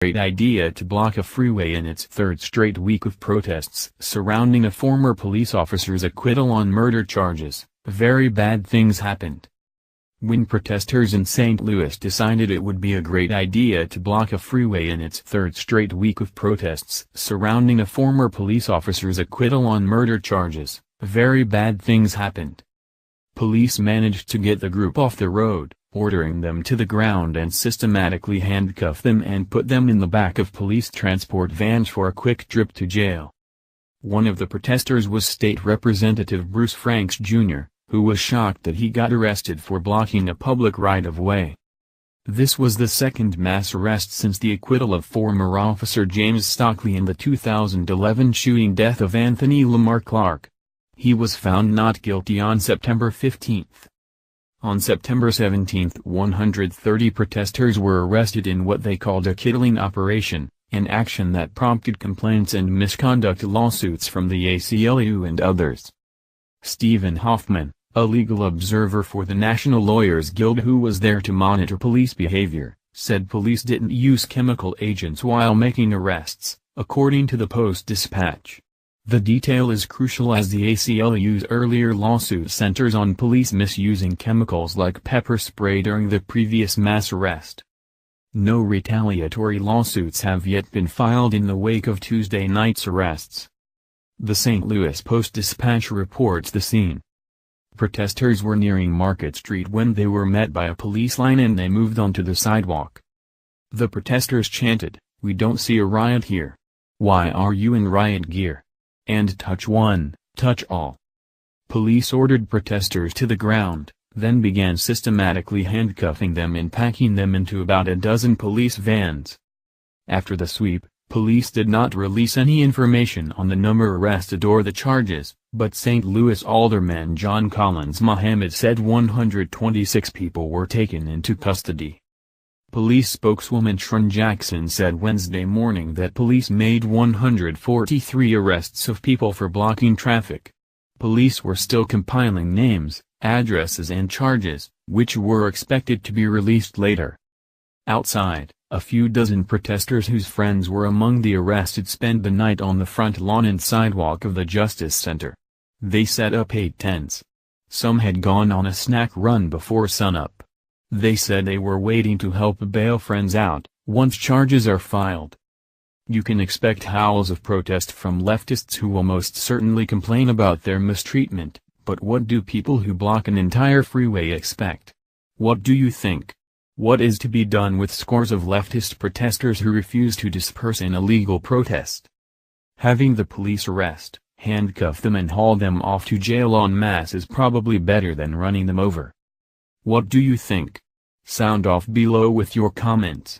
great idea to block a freeway in its third straight week of protests surrounding a former police officer's acquittal on murder charges. Very bad things happened. When protesters in St. Louis decided it would be a great idea to block a freeway in its third straight week of protests surrounding a former police officer's acquittal on murder charges, very bad things happened. Police managed to get the group off the road, ordering them to the ground and systematically handcuff them and put them in the back of police transport vans for a quick trip to jail. One of the protesters was State Representative Bruce Franks Jr., who was shocked that he got arrested for blocking a public right-of-way. This was the second mass arrest since the acquittal of former officer James Stockley in the 2011 shooting death of Anthony Lamar Clark. He was found not guilty on September 15. On September 17, 130 protesters were arrested in what they called a killing operation, an action that prompted complaints and misconduct lawsuits from the ACLU and others. Stephen Hoffman, a legal observer for the National Lawyers Guild who was there to monitor police behavior, said police didn't use chemical agents while making arrests, according to the Post-Dispatch. The detail is crucial as the ACLU's earlier lawsuit centers on police misusing chemicals like pepper spray during the previous mass arrest. No retaliatory lawsuits have yet been filed in the wake of Tuesday night's arrests. The St. Louis Post-Dispatch reports the scene. Protesters were nearing Market Street when they were met by a police line and they moved onto the sidewalk. The protesters chanted, "We don't see a riot here. Why are you in riot gear? And touch one, touch all." Police ordered protesters to the ground, then began systematically handcuffing them and packing them into about a dozen police vans. After the sweep, police did not release any information on the number arrested or the charges, but St. Louis Alderman John Collins Mohammed said 126 people were taken into custody. Police spokeswoman Shrun Jackson said Wednesday morning that police made 143 arrests of people for blocking traffic. Police were still compiling names, addresses and charges, which were expected to be released later. Outside, a few dozen protesters whose friends were among the arrested spent the night on the front lawn and sidewalk of the Justice Center. They set up 8 tents. Some had gone on a snack run before sunup. They said they were waiting to help bail friends out, once charges are filed. You can expect howls of protest from leftists who will most certainly complain about their mistreatment, but what do people who block an entire freeway expect? What do you think? What is to be done with scores of leftist protesters who refuse to disperse an illegal protest? Having the police arrest, handcuff them and haul them off to jail en masse is probably better than running them over. What do you think? Sound off below with your comments.